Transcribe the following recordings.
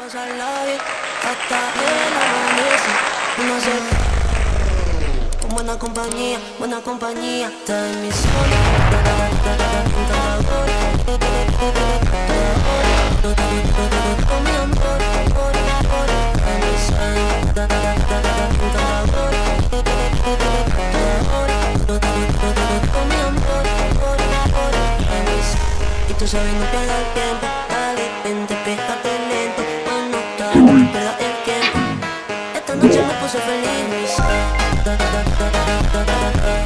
hasta el amanecer. No sé, con buena compañía, está en mi zona. Con mi amor, en mi zona. Con mi amor, en mi zona. Y tú sabes, no pierdas el tiempo, dale, vente, pégate lento, cuando no pierdas el tiempo. Esta noche me puse feliz, mi zona. Con mi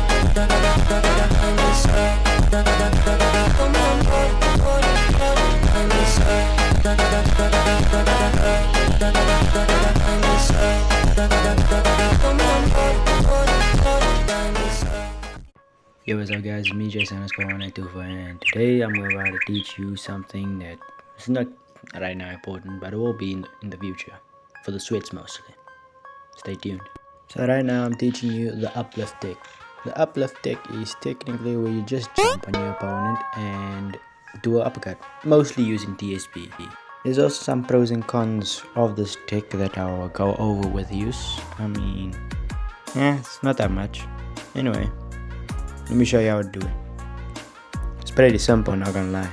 amor, en mi zona. Con mi amor, en mi zona. Yo, what's up guys, me Jason_124 and today I'm about to teach you something that is not right now important, but it will be in the future, for the Swedes mostly. Stay tuned. So right now I'm teaching you the uplift tick. The uplift tick is technically where you just jump on your opponent and do an uppercut, mostly using TSP. There's also some pros and cons of this tick that I'll go over with you. I mean, it's not that much. Anyway, let me show you how to do it. It's pretty simple, not gonna lie.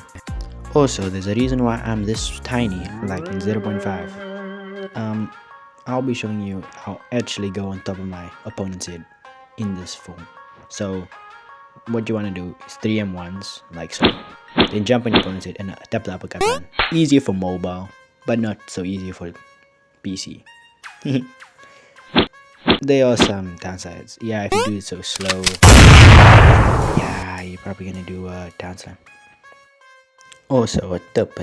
Also, there's a reason why I'm this tiny, like in 0.5. I'll be showing you how I actually go on top of my opponent's head in this form. So, what you want to do is 3M1s, like so. Then jump on your opponent's head and tap the uppercut button. Easier for mobile, but not so easy for PC. There are some downsides. Yeah, if you do it so slow, yeah, you're probably gonna do a downside. Also, a tip,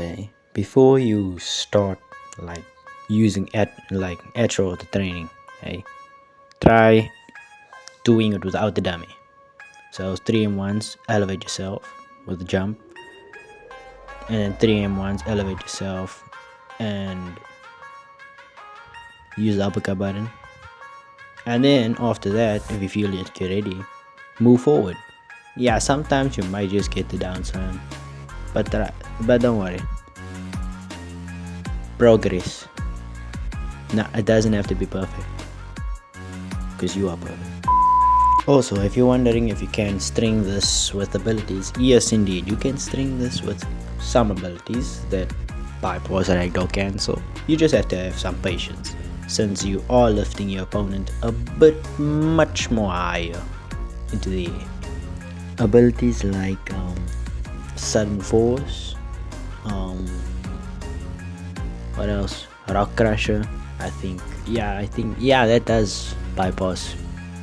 before you start like using actual the training, try doing it without the dummy. So 3M1s, elevate yourself with the jump, and then 3M1s, elevate yourself and use the uppercut button. And then after that, if you feel like you're ready, move forward. Yeah, sometimes you might just get the down slam, but don't worry. Progress. Nah, it doesn't have to be perfect, because you are perfect. Also, if you're wondering if you can string this with abilities, yes indeed, you can string this with some abilities that bypass ragdoll cancel. You just have to have some patience, since you are lifting your opponent a bit much more higher into the air. Abilities like sudden force, what else, rock crusher, I think that does bypass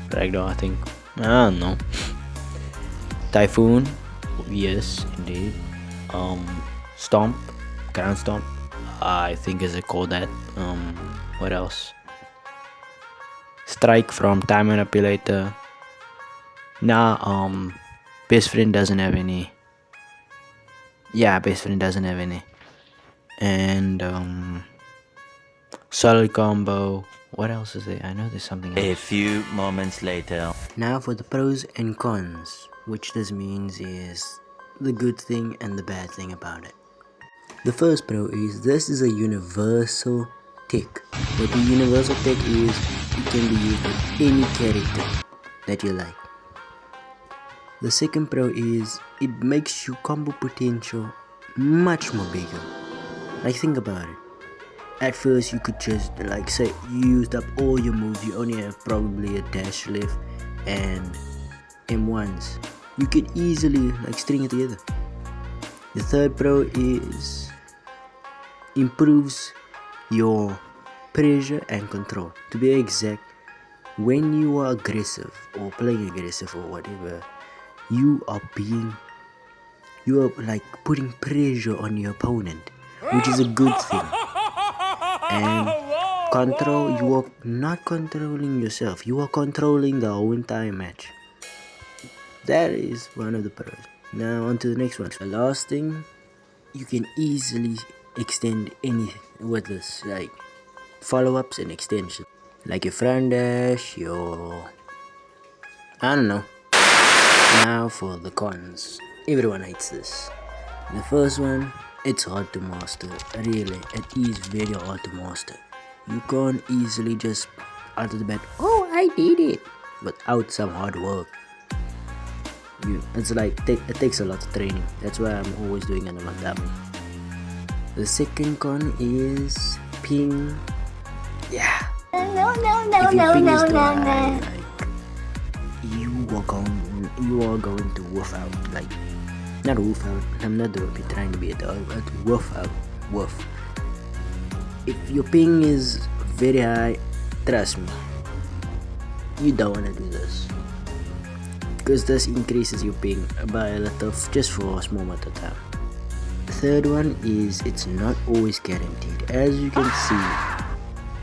ragdoll, I think. I don't know. Typhoon, yes indeed. Stomp, ground stomp, I think is it called that. What else? Strike from time manipulator. Nah, best friend doesn't have any. Yeah, best friend doesn't have any. And solid combo. What else is there? I know there's something else. A few moments later. Now for the pros and cons, which this means is the good thing and the bad thing about it. The first pro is this is a universal tick. What the universal tick is, it can be used with any character that you like. The second pro is it makes your combo potential much more bigger. Like, think about it. At first you could just like say you used up all your moves, you only have probably a dash left and M1s. You could easily like string it together. The third pro is improves your pressure and control. To be exact, when you are aggressive or playing aggressive or whatever, you are like putting pressure on your opponent, which is a good thing. And control, you are not controlling yourself, you are controlling the whole entire match. That is one of the pros. Now on to the next one. The last thing, you can easily extend anything with this, like follow-ups and extensions, like your front dash, your I don't know. Now for the cons. Everyone hates this. The first one, It's hard to master, really. It is very hard to master. You can't easily just out of the bed, oh, I did it, without some hard work. It's like it takes a lot of training. That's why I'm always doing it on my tablet. The second con is ping. Yeah. If your ping is too high, like you are going to woof out. Like, not woof out. I'm not trying to be a dog, but woof out. Woof. If your ping is very high, trust me, you don't want to do this, because this increases your ping by a lot of, just for a small amount of time. The third one is it's not always guaranteed. As you can see,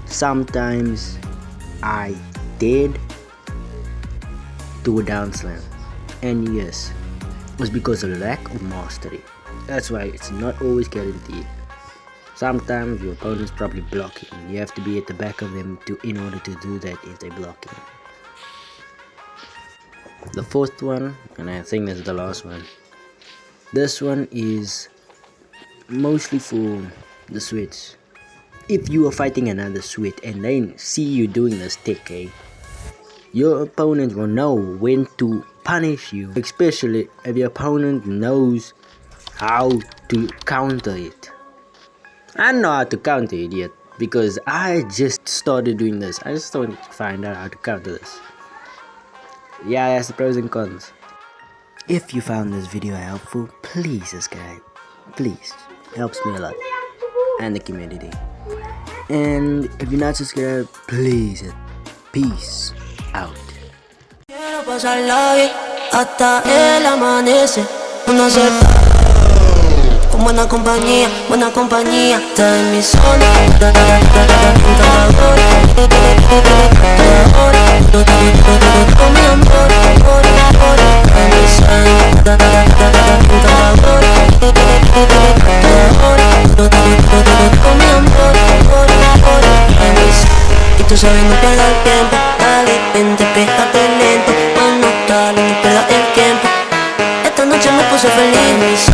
sometimes I did do a down slam, and yes, it was because of lack of mastery. That's why it's not always guaranteed. Sometimes your opponent's probably blocking. You have to be at the back of them in order to do that if they're blocking. The fourth one, and I think that's the last one. This one is mostly for the Swedes. If you are fighting another Swede and they see you doing this tick, your opponent will know when to punish you, especially if your opponent knows how to counter it. I know how to counter it yet, because I just started doing this. I just don't find out how to counter this. Yeah, that's the pros and cons. If you found this video helpful, please subscribe. Please, helps me a lot, and the community. And if you're not subscribed, please, peace out. Quiero pasarla bien hasta el amanecer. Uno se con buena compañía, está en mi zona. Con mi amor, en mi zona. Con mi amor, en mi zona. Y tú sabes, no pierdas el tiempo. Dale, vente, pégate lento. Cuando dale, no pierdas el tiempo. Esta noche me puse feliz.